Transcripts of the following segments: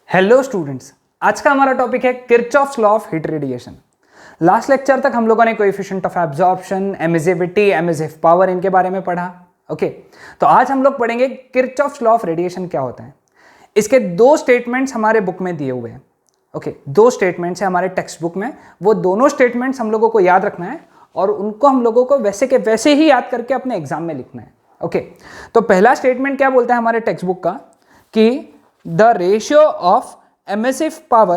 Hello students, आज का हमारा टॉपिक है Kirchhoff's law of heat radiation. Last lecture तक हम लोगों ने coefficient of absorption, emissivity, emissive power इनके बारे में पढ़ा। ओके, तो आज हम लोग पढ़ेंगे किरचॉफ्स लॉ ऑफ रेडिएशन क्या होता है। इसके दो स्टेटमेंट्स हमारे बुक में दिए हुए हैं। ओके, दो स्टेटमेंट्स हैं हमारे टेक्स्ट बुक में। वो दोनों स्टेटमेंट्स हम लोगों को याद रखना है और उनको हम लोगों को वैसे के वैसे ही याद करके अपने एग्जाम में लिखना है। ओके, तो पहला स्टेटमेंट क्या बोलता है हमारे टेक्स्ट बुक का कि the ratio of emissive power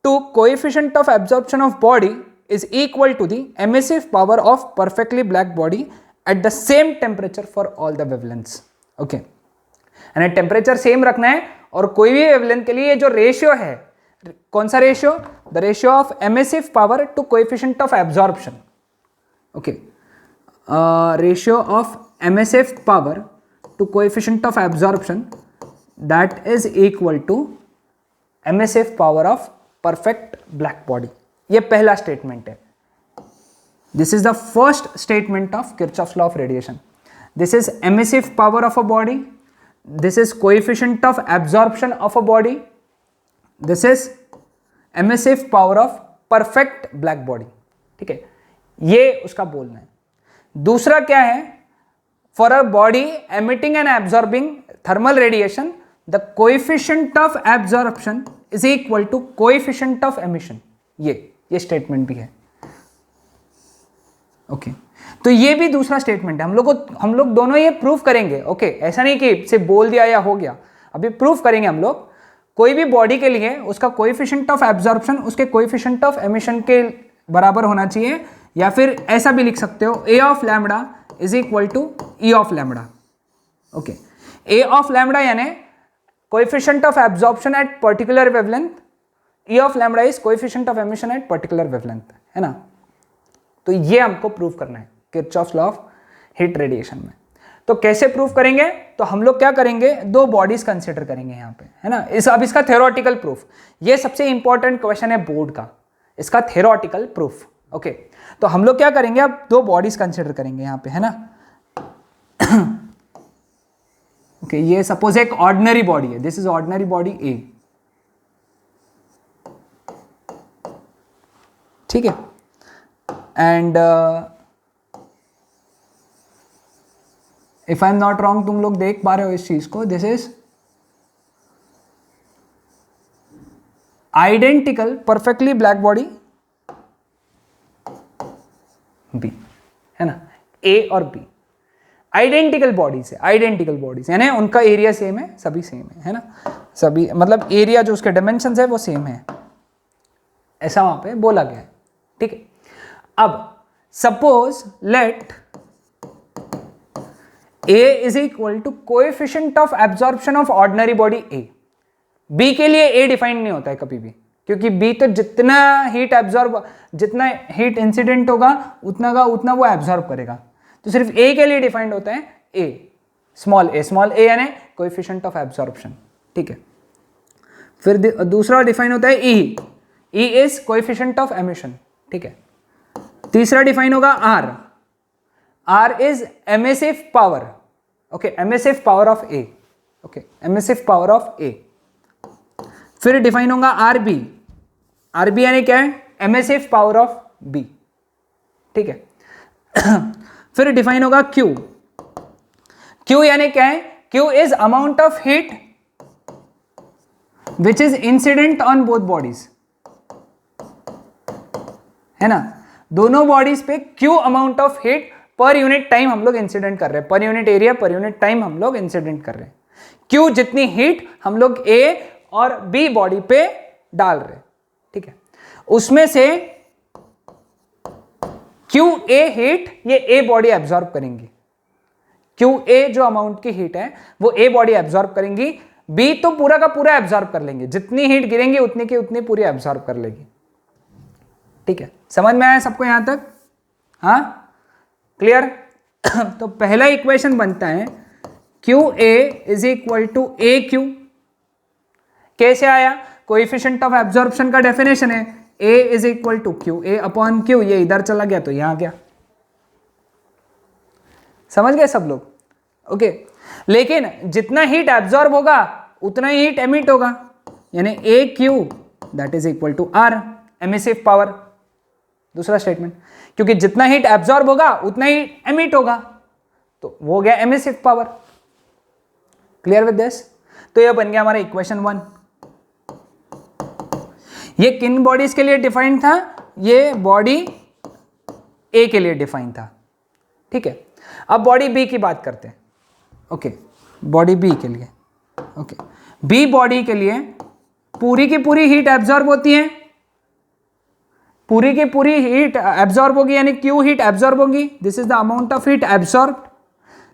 to coefficient of absorption of body is equal to the emissive power of perfectly black body at the same temperature for all the wavelengths. Okay, यानी temperature same रखना है और कोई भी wavelength के लिए जो ratio है, कौन सा ratio? The ratio of emissive power to coefficient of absorption. Okay, ratio of emissive power to coefficient of absorption that is equal to emissive power of perfect black body। ये पहला statement है। This is the first statement of Kirchhoff's law of radiation। This is emissive power of a body, this is coefficient of absorption of a body, this is emissive power of perfect black body। ठीक है, ये उसका बोलना है। दूसरा क्या है? For a body emitting and absorbing thermal radiation, the coefficient of absorption is equal to coefficient of emission। ये स्टेटमेंट भी है। ओके, तो ये भी दूसरा स्टेटमेंट है। हम लोग दोनों ये प्रूफ करेंगे। ओके, ऐसा नहीं कि सिर्फ बोल दिया या हो गया, अभी प्रूफ करेंगे हम लोग। कोई भी बॉडी के लिए उसका कोएफिशिएंट ऑफ एब्जॉर्प्शन उसके कोएफिशिएंट ऑफ एमिशन के बराबर होना चाहिए, या फिर ऐसा भी लिख सकते हो A of lambda is equal to E of lambda. Okay, A of lambda यानी coefficient of absorption at particular wavelength, E of lambda is coefficient of emission at particular wavelength, है ना। तो ये हमको प्रूव करना है Kirchhoff's law of heat radiation में। तो कैसे प्रूव करेंगे? तो हम लोग क्या करेंगे, दो बॉडीज कंसिडर करेंगे यहाँ पे, है ना। अब इसका थ्योरेटिकल प्रूफ, ये सबसे इंपॉर्टेंट क्वेश्चन है बोर्ड का, इसका थ्योरेटिकल प्रूफ। ओके, तो हम लोग क्या करेंगे, अब दो बॉडीज कंसिडर करेंगे यहाँ पे, है ना। ओके, ये सपोज एक ऑर्डिनरी बॉडी है, this is ordinary body A. ठीक है, and if I am not wrong, तुम लोग देख पा रहे हो इस चीज को, this is identical perfectly black body B, है ना। ए और बी आइडेंटिकल बॉडीज है, आइडेंटिकल बॉडीज यानी उनका एरिया सेम है, सभी सेम है ना। सभी मतलब एरिया जो उसके डायमेंशंस है वो सेम है, ऐसा वहां पे बोला गया है। ठीक है, अब suppose let A is equal to coefficient of absorption of ordinary body A. B के लिए ए डिफाइंड नहीं होता है कभी भी, क्योंकि बी तो जितना हीट इंसिडेंट होगा उतना वो एब्जॉर्ब करेगा। तो सिर्फ ए के लिए डिफाइंड होता है ए, स्मॉल ए यानी कोएफिशिएंट ऑफ एब्जॉर्प्शन। ठीक है, फिर दूसरा डिफाइन होता है E is coefficient of emission. ठीक है, तीसरा डिफाइन होगा R is emissive power. Okay, emissive power of A. Okay, emissive power of A. फिर डिफाइन होगा आर बी यानी क्या है? Emissive power of B. ठीक है, फिर डिफाइन होगा क्यू यानी क्या है? Q is amount of heat which is incident on both bodies, है ना। दोनों बॉडीज पे क्यू अमाउंट ऑफ हीट पर यूनिट टाइम हम लोग इंसिडेंट कर रहे हैं, पर यूनिट एरिया पर यूनिट टाइम हम लोग इंसिडेंट कर रहे हैं। क्यू जितनी हीट हम लोग ए और बी बॉडी पे डाल रहे हैं, ठीक है, उसमें से क्यू ए हीट ये ए बॉडी एब्जॉर्ब करेंगी। क्यू ए जो अमाउंट की हीट है वो ए बॉडी एब्जॉर्ब करेंगी, बी तो पूरा का पूरा एब्जॉर्ब कर लेंगे, जितनी हीट गिरेंगी उतनी की उतनी पूरी एब्जॉर्ब कर लेगी। ठीक है, समझ में आया सबको यहां तक? हाँ, क्लियर। तो पहला इक्वेशन बनता है Q A is equal to A Q. कैसे आया? कोएफिशिएंट ऑफ एब्जॉर्प्शन का डेफिनेशन है A is equal to Q, A upon Q. ये इधर चला गया तो यहां गया, समझ गए सब लोग? ओके, लेकिन जितना हीट एब्जॉर्ब होगा उतना ही हीट एमिट होगा, यानी A Q that is equal to R emissive power. दूसरा स्टेटमेंट, क्योंकि जितना हीट एब्जॉर्ब होगा उतना ही एमिट होगा, तो वो हो गया emissive power. Clear with this? तो ये बन गया हमारा इक्वेशन 1। ये किन बॉडीज के लिए डिफाइंड था? ये बॉडी ए के लिए डिफाइन था, ठीक है। अब बॉडी बी की बात करते हैं। ओके, बॉडी बी के लिए, ओके, बी बॉडी के लिए पूरी की पूरी हीट एब्जॉर्ब होती है, पूरी की पूरी हीट एब्जॉर्ब होगी, यानी क्यू हीट एब्जॉर्ब होगी, this is the amount of heat absorb.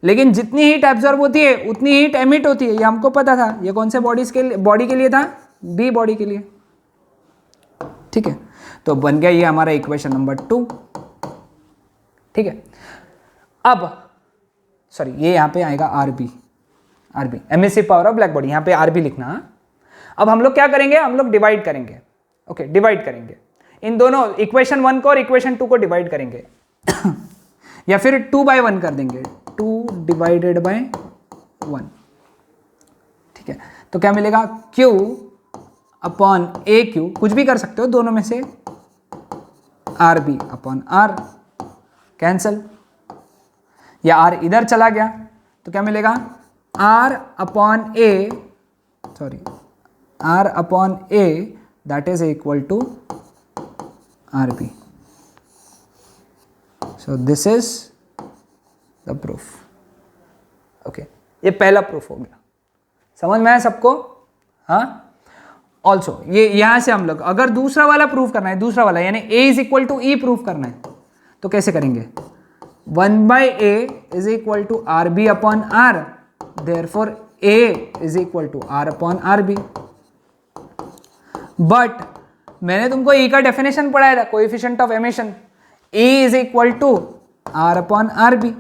लेकिन जितनी हीट एब्जॉर्ब होती है उतनी हीट एमिट होती है, ये हमको पता था। ये कौन से बॉडी के लिए था? बी बॉडी के लिए, ठीक है। तो बन गया ये हमारा इक्वेशन नंबर 2, ठीक है। अब सॉरी, ये यहां पे आएगा RB, RB emissive power of black body, यहां पे आरबी लिखना। अब हम लोग क्या करेंगे? हम लोग डिवाइड करेंगे, ओके, डिवाइड करेंगे इन दोनों इक्वेशन 1 को और इक्वेशन 2 को डिवाइड करेंगे या फिर 2/1 कर देंगे, 2 डिवाइडेड बाय 1, ठीक है। तो क्या मिलेगा? Q अपॉन ए क्यू, कुछ भी कर सकते हो दोनों में से, R B upon R, cancel, या आर इधर चला गया तो क्या मिलेगा? R upon A, sorry, R upon A that is equal to R B. So this is the proof, okay. ये पहला प्रूफ हो गया, समझ में आया सबको? हाँ। ऑल्सो ये यहां से हम लोग अगर दूसरा वाला प्रूफ करना है, दूसरा वाला यानी a is equal to E proof करना है, तो कैसे करेंगे? 1/a is equal to R B upon R, therefore a is equal to R upon R B. But मैंने तुमको e का डेफिनेशन पढ़ाया था, coefficient of emission, e is equal to R upon R B.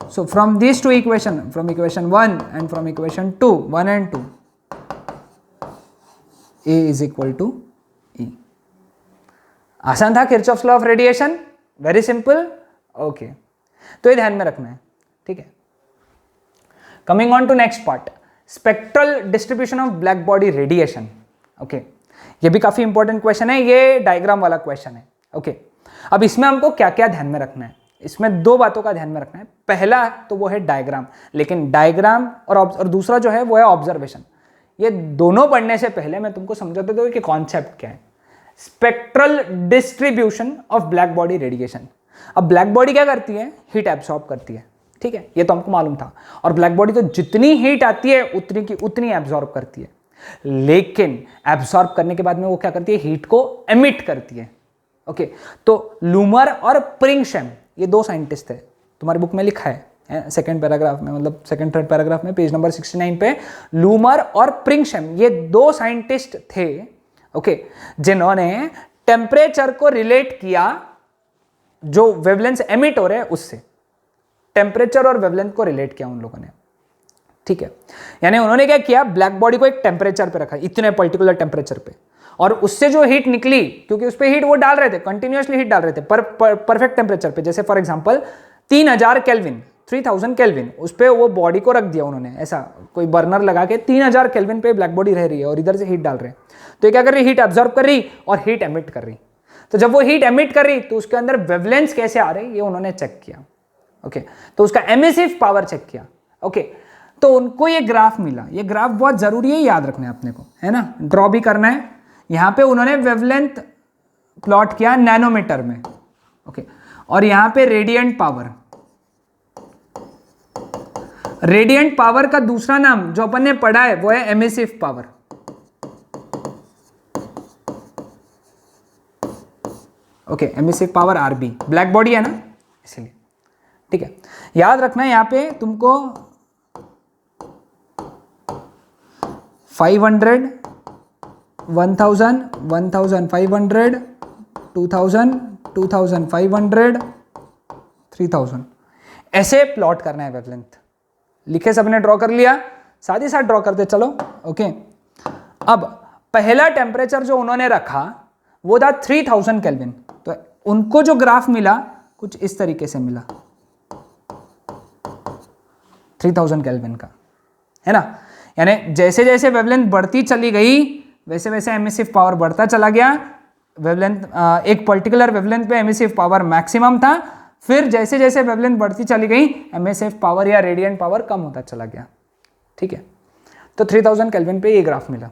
So from these two equation, from equation 1 and from equation 2, 1 and 2, A is equal to E. आसान था Kirchhoff's law of radiation, very simple, okay. तो ये ध्यान में रखना है, ठीक है। Coming on to next part, spectral distribution of black body radiation, okay. ये भी काफी इंपॉर्टेंट क्वेश्चन है, ये डायग्राम वाला क्वेश्चन है, ओके। अब इसमें हमको क्या क्या ध्यान में रखना है? इसमें दो बातों का ध्यान में रखना है। पहला तो वो है डायग्राम, लेकिन डायग्राम और दूसरा जो है वो है ऑब्जर्वेशन। ये दोनों पढ़ने से पहले मैं तुमको समझाता हूं कि कॉन्सेप्ट क्या है। Spectral distribution of black body radiation. अब ब्लैक बॉडी क्या करती है? हीट एब्सॉर्ब करती है, ठीक है, ये तो हमको मालूम था। और ब्लैक बॉडी तो जितनी हीट आती है उतनी की उतनी एब्सॉर्ब करती है, लेकिन एब्सॉर्ब करने के बाद में वो क्या करती है? हीट को एमिट करती है, ओके। तो लूमर और प्रिंगशैम, ये दो साइंटिस्ट है, तुम्हारी बुक में लिखा है सेकंड पैराग्राफ में, मतलब सेकंड थर्ड पैराग्राफ में, पेज नंबर 69 पे, लूमर और प्रिंगशैम, ये दो साइंटिस्ट थे, ओके, जिन्होंने टेम्परेचर को रिलेट किया जो वेवलेंथ एमिट हो रहे हैं उससे। टेम्परेचर और वेवलेंथ को रिलेट किया उन लोगों ने, ठीक है। यानी उन्होंने क्या किया? ब्लैक बॉडी को एक टेम्परेचर पे रखा, इतने पर्टिकुलर टेम्परेचर पे, और उससे जो हीट निकली, क्योंकि उस पे हीट वो डाल रहे थे, कंटिन्यूअसली हीट डाल रहे थे परफेक्ट टेम्परेचर पे, जैसे फॉर एग्जांपल 3000 केल्विन, 3000 केल्विन, उस पे वो बॉडी को रख दिया उन्होंने, ऐसा कोई बर्नर लगा के 3000 केल्विन पे ब्लैक बॉडी रह रही है और इधर से हीट डाल रहे हैं। तो ये क्या कर रही? हीट एब्जॉर्ब कर रही और हीट एमिट कर रही। तो जब वो हीट एमिट कर रही तो उसके अंदर वेवलेंस कैसे आ रही ये उन्होंने चेक किया, ओके। तो उसका एमिसिव पावर चेक किया, ओके। तो उनको ये ग्राफ मिला। ये ग्राफ बहुत जरूरी है, याद रखना है अपने को, है ना, ड्रॉ भी करना है। यहां पे उन्होंने वेवलेंथ प्लॉट किया नैनोमीटर में, ओके, और यहां पे रेडिएंट पावर। रेडिएंट पावर का दूसरा नाम जो अपन ने पढ़ा है वो है emissive power, okay. Emissive power RB, black body है ना, इसलिए, ठीक है। याद रखना है यहां पे तुमको 500, 1000, 1500, 2000, 2500, 3000, ऐसे प्लॉट करना है वेवलेंथ। लिखे सबने? ड्रॉ कर लिया? साथ ही साथ ड्रॉ करते चलो, ओके। अब पहला टेम्परेचर जो उन्होंने रखा वो था 3000 केल्विन। तो उनको जो ग्राफ मिला कुछ इस तरीके से मिला, 3000 केल्विन का, है ना। यानी जैसे जैसे वेवलेंथ बढ़ती चली गई वैसे वैसे एमिसिव पावर बढ़ता चला गया, वेवलेंथ एक पर्टिकुलर वेवलेंथ पे एमिसिव पावर मैक्सिमम था, फिर जैसे जैसे वेवलेंथ बढ़ती चली गई एमिसिव पावर या रेडिएंट पावर कम होता चला गया। ठीक है, तो 3000 केल्विन पे ये ग्राफ मिला।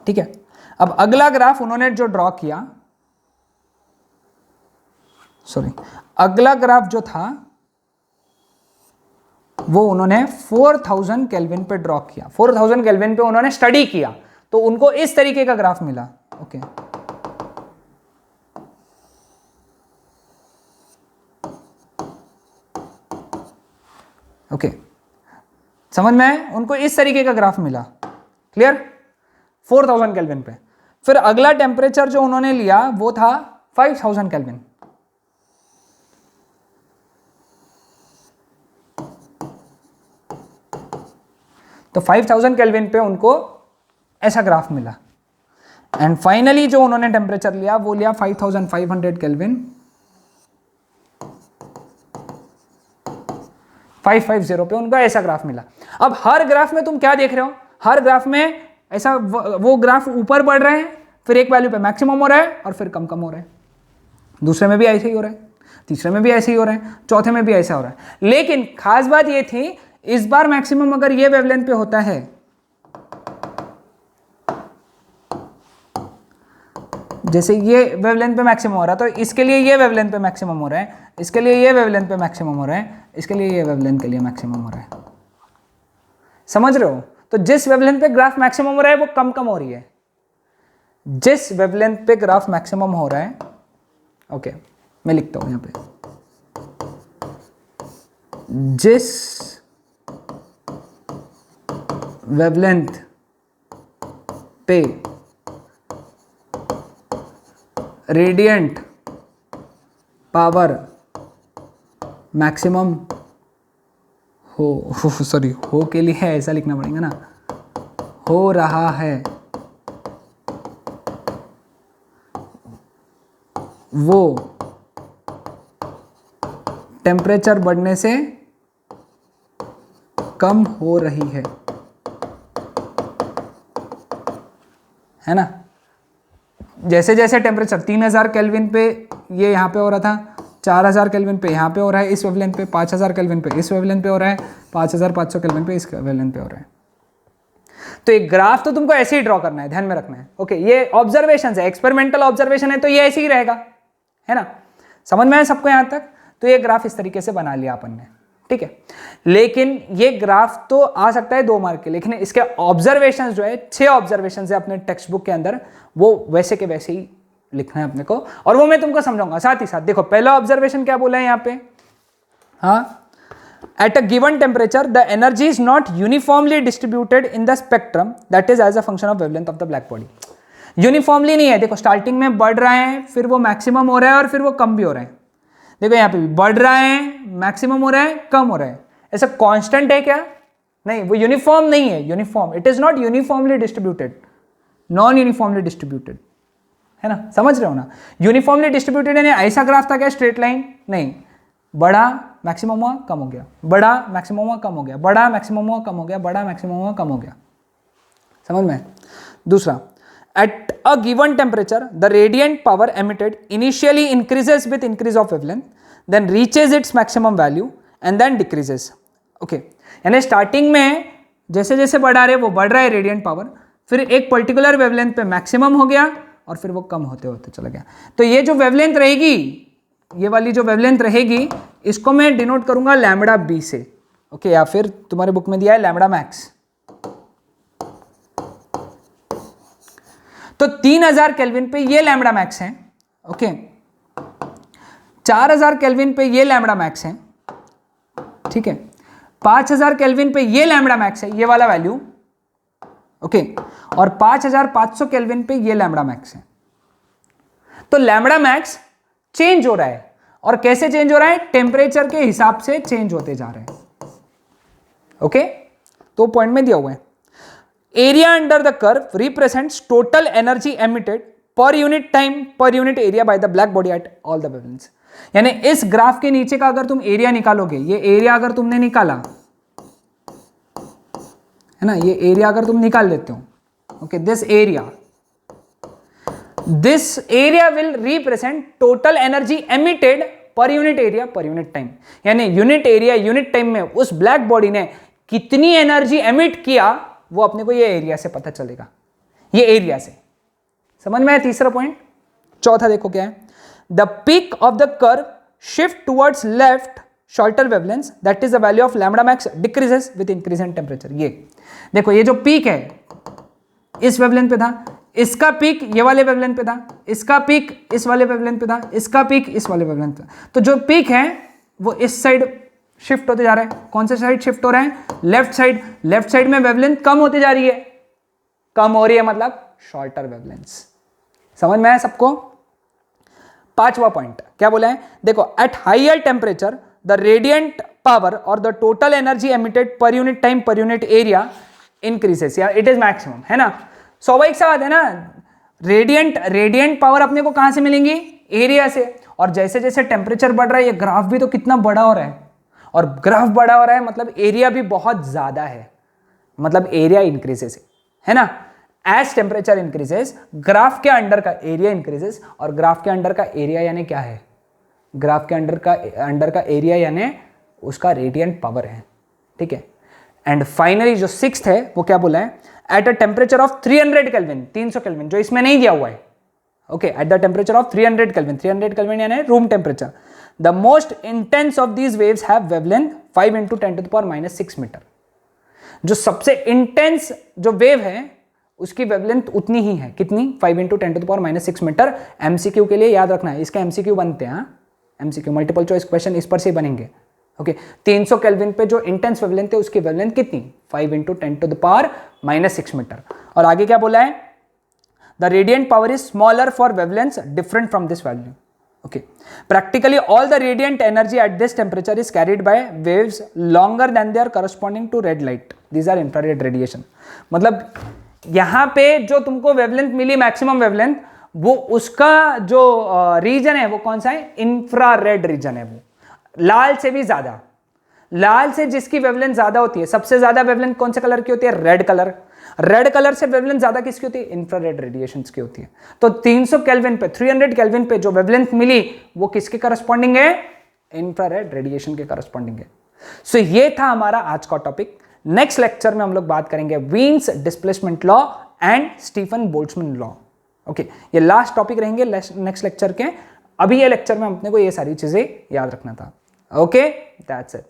ठीक है, अब अगला ग्राफ उन्होंने जो ड्रॉ किया, अगला ग्राफ जो था वो उन्होंने 4000 केल्विन पे ड्रॉ किया। 4000 केल्विन पे उन्होंने स्टडी किया, तो उनको इस तरीके का ग्राफ मिला। ओके, ओके, समझ में आया? उनको इस तरीके का ग्राफ मिला। क्लियर? 4000 केल्विन पे। फिर अगला टेम्परेचर जो उन्होंने लिया वो था 5000 केल्विन। तो 5000 केल्विन पे उनको ऐसा ग्राफ मिला। एंड फाइनली जो उन्होंने टेम्परेचर लिया वो लिया 5500 केल्विन, 550 पे उनका ऐसा ग्राफ मिला। अब हर ग्राफ में तुम क्या देख रहे हो? हर ग्राफ में ऐसा वो ग्राफ ऊपर बढ़ रहे हैं, फिर एक वैल्यू पे मैक्सिमम हो रहा है और फिर कम कम हो रहा है। दूसरे में भी ऐसे ही हो रहा है, तीसरे में भी ऐसे ही हो रहा है, चौथे में भी ऐसा हो रहा है। लेकिन खास बात ये थी, इस बार मैक्सिमम अगर ये वेवलेंथ पे होता है, जैसे ये वेवलेंथ पे मैक्सिमम हो रहा है, तो इसके लिए ये वेवलेंथ पे मैक्सिमम हो रहा है, इसके लिए ये वेवलेंथ पे मैक्सिमम हो रहा है, इसके लिए ये वेवलेंथ के लिए मैक्सिमम हो रहा है। समझ रहे हो? तो जिस वेवलेंथ पे ग्राफ मैक्सिमम हो रहा है वो कम कम हो रही है। जिस वेवलेंथ पे ग्राफ मैक्सिमम हो रहा है, ओके मैं लिखता हूं यहां पे, जिस वेवलेंथ पे रेडिएंट पावर मैक्सिमम हो के लिए ऐसा लिखना पड़ेगा ना, हो रहा है, वो टेम्परेचर बढ़ने से कम हो रही है ना। जैसे जैसे टेम्परेचर 3000 केल्विन पे ये यहाँ पे हो रहा था, 4000 केल्विन पे यहाँ पे हो रहा है इस वेवलेंथ पे, 5000 केल्विन पे इस वेवलेंथ पे हो रहा है, 5500 केल्विन पे इस वेवलेंथ पे हो रहा है। तो एक ग्राफ तो तुमको ऐसे ही ड्रॉ करना है, ध्यान में रखना है। ओके, ये ऑब्जर्वेशन है, एक्सपेरिमेंटल ऑब्जर्वेशन है, तो ये ऐसे ही रहेगा, है ना। समझ में आया सबको यहाँ तक? तो ये ग्राफ इस तरीके से बना लिया अपन ने, ठीक है। लेकिन ये ग्राफ तो आ सकता है 2 मार्क के, लेकिन इसके ऑब्जर्वेशन जो है 6 ऑब्जर्वेशन है अपने टेक्स्ट बुक के अंदर, वो वैसे के वैसे ही लिखना है अपने को, और वो मैं तुमको समझाऊंगा साथ ही साथ। देखो पहला ऑब्जर्वेशन क्या बोला है यहाँ पे, हाँ, at a given temperature the energy is not uniformly distributed in the spectrum, that is as a function of wavelength of the black body। Uniformly नहीं है, देखो स्टार्टिंग में बढ़ रहा है, फिर वो मैक्सिमम हो रहा है और फिर वो कम भी हो रहा है। देखो यहाँ पे भी बढ़ रहा है, मैक्सिमम हो रहा है, कम हो रहा है, ऐसा कांस्टेंट है क्या? नहीं, वो यूनिफॉर्म नहीं है। Uniform, it is not uniformly distributed, non uniformly distributed, है ना, समझ रहे हो ना। यूनिफॉर्मली डिस्ट्रीब्यूटेड यानी ऐसा ग्राफ था क्या स्ट्रेट लाइन? नहीं, बढ़ा मैक्सिमम हुआ कम हो गया, बढ़ा मैक्सिमम हुआ कम हो गया, बढ़ा मैक्सिमम हुआ कम हो गया, बढ़ा मैक्सिमम हुआ कम हो गया। समझ में? दूसरा, at a given temperature the radiant power emitted initially increases with increase of wavelength, then reaches its maximum value and then decreases। Okay, यानी स्टार्टिंग में जैसे जैसे बढ़ा रहे वो बढ़ रहा है रेडियंट पावर, फिर एक पर्टिकुलर वेवलेंथ पे मैक्सिमम हो गया और फिर वो कम होते होते चला गया। तो ये जो वेवलेंथ रहेगी, ये वाली जो वेवलेंथ रहेगी, इसको मैं डिनोट करूंगा लैम्बडा बी से, ओके, या फिर तुम्हारे बुक में दिया है लैम्बडा मैक्स। तो 3000 केल्विन पे ये लैम्बडा मैक्स है, ओके, 4000 केल्विन पे ये लैम्बडा मैक्स है, ठीक है, 5000 केल्विन पे ये लैम्बडा मैक्स है, ये वाला वैल्यू, ओके, और 5500 केल्विन पे ये लैम्बडा मैक्स है। तो लैम्बडा मैक्स चेंज हो रहा है, और कैसे चेंज हो रहा है? टेम्परेचर के हिसाब से चेंज होते जा रहे हैं, ओके। तो पॉइंट में दिया हुआ है, area under the curve represents total energy emitted per unit time per unit area by the black body at all the wavelengths. यानी इस ग्राफ के नीचे का अगर तुम एरिया निकालोगे, ये एरिया अगर तुमने निकाला है ना, ये एरिया अगर तुम निकाल लेते हो, okay, this area will represent total energy emitted per unit area per unit time. यानी यूनिट एरिया यूनिट टाइम में उस ब्लैक बॉडी ने कितनी एनर्जी एमिट किया वो अपने को ये एरिया से पता चलेगा, ये एरिया से। समझ में आया तीसरा पॉइंट। चौथा देखो क्या है, the peak of the curve shift towards left shorter wavelength, that is the value of lambda max decreases with increase in temperature. ये देखो, ये जो पीक है इस वेवलेंथ पे था, इसका पीक ये वाले वेवलेंथ पे था, इसका पीक इस वाले वेवलेंथ पे था, इसका पीक इस वाले वेवलेंथ पे। तो जो पीक है वो इस साइड शिफ्ट होते जा रहा है। कौन से साइड शिफ्ट हो रहा है? Left side. लेफ्ट साइड में वेवलेंथ कम होती जा रही है, कम हो रही है मतलब शॉर्टर वेवलेंथ। समझ में आया सबको? पांचवा पॉइंट क्या बोला है, देखो, at higher temperature the radiant power और the total energy emitted per unit time per unit area increases, या इट इज मैक्सिमम, है ना। स्वाभाविक सा बात है ना, रेडिएंट पावर अपने को कहां से मिलेंगी? एरिया से। और जैसे जैसे टेम्परेचर बढ़ रहा है, ये ग्राफ भी तो कितना बड़ा हो रहा है, और ग्राफ बड़ा हो रहा है मतलब एरिया भी बहुत ज्यादा है, मतलब एरिया इंक्रीजेस है ना। एज टेम्परेचर इंक्रीजेस ग्राफ के अंडर का एरिया इंक्रीजेस, और ग्राफ के अंडर का एरिया यानी क्या है? ग्राफ के अंडर का एरिया यानी उसका रेडिएंट पावर है, ठीक है। एंड फाइनली जो सिक्स्थ है वो क्या बोला है, at a temperature of 300 kelvin, 300 kelvin, जो इसमें नहीं दिया हुआ है, okay, at the temperature of 300 kelvin, 300 kelvin यानी room temperature, the most intense of these waves have wavelength 5 × 10⁻⁻6 metre. जो सबसे इंटेंस जो वेव है उसकी वेवलेंथ उतनी ही है, कितनी? 5 × 10⁻6 मीटर। एमसीक्यू के लिए याद रखना है, इसके एमसीक्यू बनते हैं, एमसीक्यू मल्टीपल चॉइस क्वेश्चन इस पर से बनेंगे, ओके। 300 केल्विन पे जो इंटेंस वेवलेंथ है उसकी वेवलेंथ कितनी? 5 × 10⁻6 मीटर। और आगे क्या बोला है, the radiant power is smaller for wavelengths different from this value, okay. Practically all the radiant energy at this temperature is carried by waves longer than their corresponding to red light, these are infrared radiation. मतलब यहां पे जो तुमको wavelength मिली, maximum wavelength, वो उसका जो reason है वो कौन सा है? इंफ्रारेड रीजन है। वो लाल से भी ज्यादा, लाल से जिसकी वेवलेंथ ज्यादा होती है, सबसे ज्यादा वेवलेंथ कौन से कलर की होती है? Red colour. रेड कलर से वेवलेंथ ज्यादा किसकी होती है? इंफ्रारेड रेडिएशंस की होती है। तो 300 केल्विन पे, 300 केल्विन पे जो वेवलेंथ मिली वो किसके करस्पॉन्डिंग है? इंफ्रारेड रेडिएशन के करस्पॉन्डिंग है। सो ये था हमारा आज का टॉपिक। नेक्स्ट लेक्चर में हम लोग बात करेंगे Wien's displacement law and Stefan Boltzmann law, okay. ये लास्ट टॉपिक रहेंगे नेक्स्ट लेक्चर के। अभी ये लेक्चर में अपने को ये सारी चीजें याद रखना था, ओके। That's it.